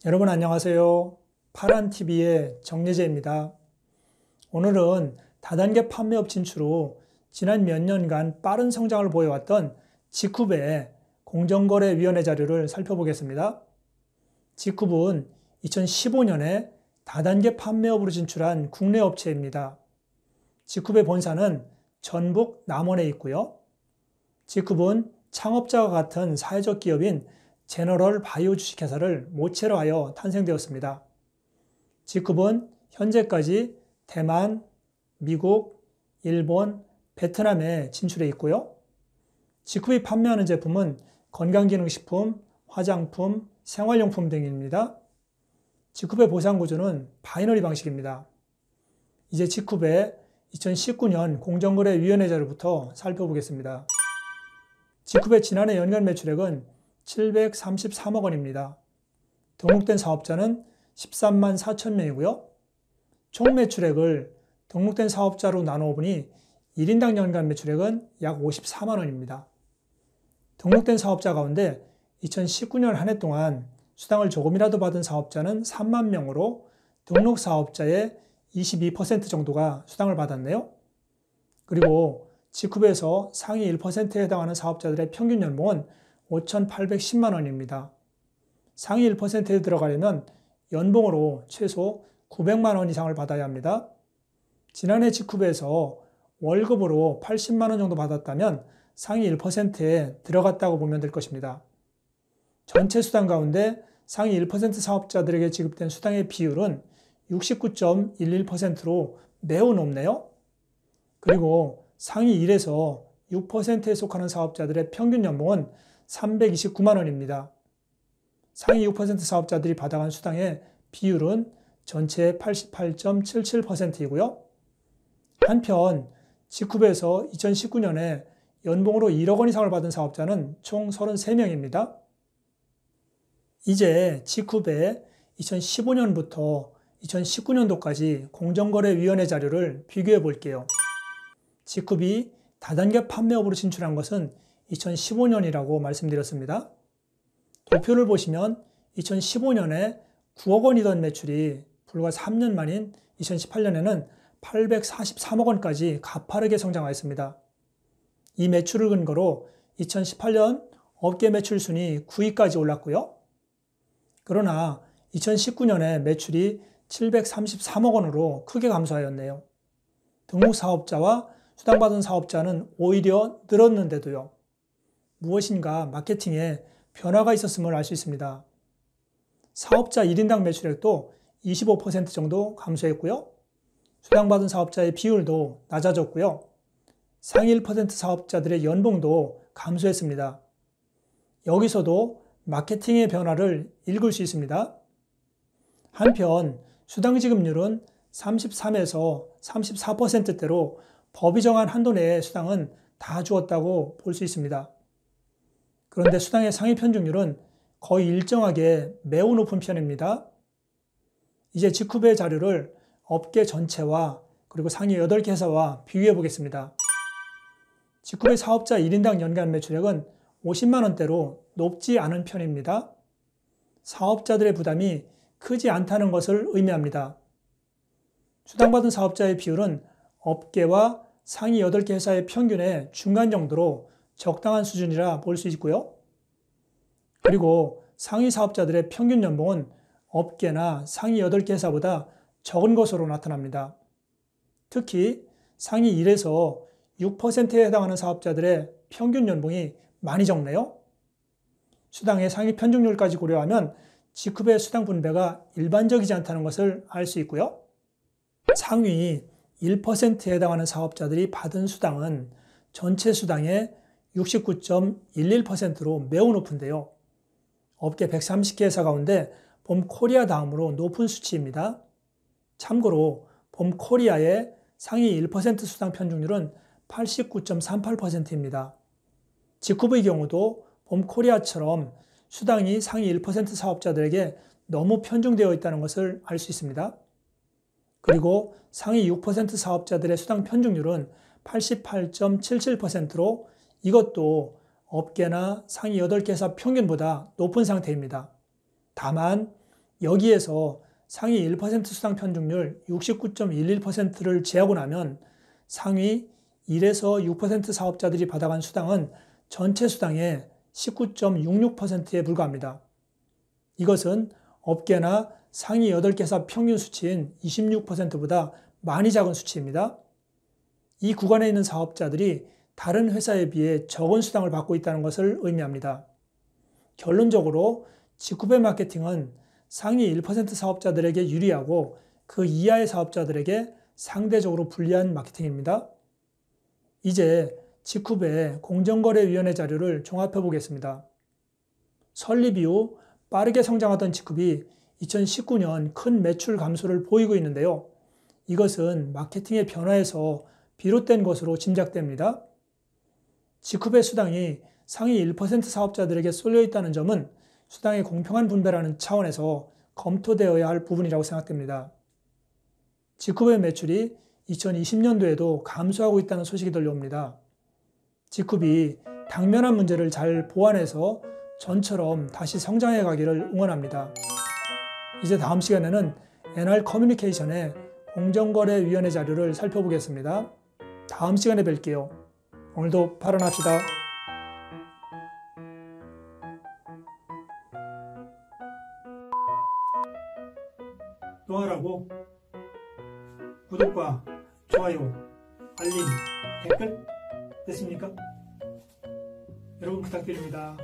여러분 안녕하세요. 파란TV의 정예재입니다. 오늘은 다단계 판매업 진출 후 지난 몇 년간 빠른 성장을 보여왔던 직후배 공정거래위원회 자료를 살펴보겠습니다. 직후은 2015년에 다단계 판매업으로 진출한 국내 업체입니다. 직후배 본사는 전북 남원에 있고요. 직후은 창업자와 같은 사회적 기업인 제너럴 바이오 주식회사를 모체로 하여 탄생되었습니다. 직후은 현재까지 대만, 미국, 일본, 베트남에 진출해 있고요. 직후이 판매하는 제품은 건강기능식품, 화장품, 생활용품 등입니다. 직후의 보상구조는 바이너리 방식입니다. 이제 직후의 2019년 공정거래위원회 자료부터 살펴보겠습니다. 직후의 지난해 연간 매출액은 733억 원입니다. 등록된 사업자는 13만 4천 명이고요. 총 매출액을 등록된 사업자로 나누어 보니 1인당 연간 매출액은 약 54만 원입니다. 등록된 사업자 가운데 2019년 한 해 동안 수당을 조금이라도 받은 사업자는 3만 명으로 등록 사업자의 22% 정도가 수당을 받았네요. 그리고 직후에서 상위 1%에 해당하는 사업자들의 평균 연봉은 5,810만 원입니다. 상위 1%에 들어가려면 연봉으로 최소 900만 원 이상을 받아야 합니다. 지난해 직후에서 월급으로 80만 원 정도 받았다면 상위 1%에 들어갔다고 보면 될 것입니다. 전체 수당 가운데 상위 1% 사업자들에게 지급된 수당의 비율은 69.11%로 매우 높네요. 그리고 상위 1에서 6%에 속하는 사업자들의 평균 연봉은 329만 원입니다. 상위 6% 사업자들이 받아간 수당의 비율은 전체의 88.77%이고요. 한편 직후에서 2019년에 연봉으로 1억 원 이상을 받은 사업자는 총 33명입니다. 이제 직후의 2015년부터 2019년도까지 공정거래위원회 자료를 비교해 볼게요. 직후이 다단계 판매업으로 진출한 것은 2015년이라고 말씀드렸습니다. 도표를 보시면 2015년에 9억 원이던 매출이 불과 3년 만인 2018년에는 843억 원까지 가파르게 성장하였습니다. 이 매출을 근거로 2018년 업계 매출 순위 9위까지 올랐고요. 그러나 2019년에 매출이 733억 원으로 크게 감소하였네요. 등록 사업자와 수당받은 사업자는 오히려 늘었는데도요. 무엇인가 마케팅에 변화가 있었음을 알 수 있습니다. 사업자 1인당 매출액도 25% 정도 감소했고요. 수당받은 사업자의 비율도 낮아졌고요. 상위 1% 사업자들의 연봉도 감소했습니다. 여기서도 마케팅의 변화를 읽을 수 있습니다. 한편 수당 지급률은 33에서 34%대로 법이 정한 한도 내의 수당은 다 주었다고 볼 수 있습니다. 그런데 수당의 상위 편중률은 거의 일정하게 매우 높은 편입니다. 이제 직후배 자료를 업계 전체와 그리고 상위 8개 회사와 비교해 보겠습니다. 직후배 사업자 1인당 연간 매출액은 50만 원대로 높지 않은 편입니다. 사업자들의 부담이 크지 않다는 것을 의미합니다. 수당받은 사업자의 비율은 업계와 상위 8개 회사의 평균의 중간 정도로 적당한 수준이라 볼 수 있고요. 그리고 상위 사업자들의 평균 연봉은 업계나 상위 8개 회사보다 적은 것으로 나타납니다. 특히 상위 1에서 6%에 해당하는 사업자들의 평균 연봉이 많이 적네요. 수당의 상위 편중률까지 고려하면 직후의 수당 분배가 일반적이지 않다는 것을 알 수 있고요. 상위 1%에 해당하는 사업자들이 받은 수당은 전체 수당의 69.11%로 매우 높은데요. 업계 130개 회사 가운데 봄코리아 다음으로 높은 수치입니다. 참고로 봄코리아의 상위 1% 수당 편중률은 89.38%입니다. 직후의 경우도 봄코리아처럼 수당이 상위 1% 사업자들에게 너무 편중되어 있다는 것을 알 수 있습니다. 그리고 상위 6% 사업자들의 수당 편중률은 88.77%로 이것도 업계나 상위 8개 회사 평균보다 높은 상태입니다. 다만 여기에서 상위 1% 수당 편중률 69.11%를 제하고 나면 상위 1에서 6% 사업자들이 받아간 수당은 전체 수당의 19.66%에 불과합니다. 이것은 업계나 상위 8개사 평균 수치인 26%보다 많이 작은 수치입니다. 이 구간에 있는 사업자들이 다른 회사에 비해 적은 수당을 받고 있다는 것을 의미합니다. 결론적으로 직후배 마케팅은 상위 1% 사업자들에게 유리하고 그 이하의 사업자들에게 상대적으로 불리한 마케팅입니다. 이제 직후배 공정거래위원회 자료를 종합해 보겠습니다. 설립 이후 빠르게 성장하던 직후비 2019년 큰 매출 감소를 보이고 있는데요. 이것은 마케팅의 변화에서 비롯된 것으로 짐작됩니다. 직후배 수당이 상위 1% 사업자들에게 쏠려 있다는 점은 수당의 공평한 분배라는 차원에서 검토되어야 할 부분이라고 생각됩니다. 직후배 매출이 2020년도에도 감소하고 있다는 소식이 들려옵니다. 직후비 당면한 문제를 잘 보완해서 전처럼 다시 성장해 가기를 응원합니다. 이제 다음 시간에는 NR 커뮤니케이션의 공정거래위원회 자료를 살펴보겠습니다. 다음 시간에 뵐게요. 오늘도 발언합시다. 또 하라고 구독과 좋아요, 알림, 댓글 됐습니까? 여러분 부탁드립니다.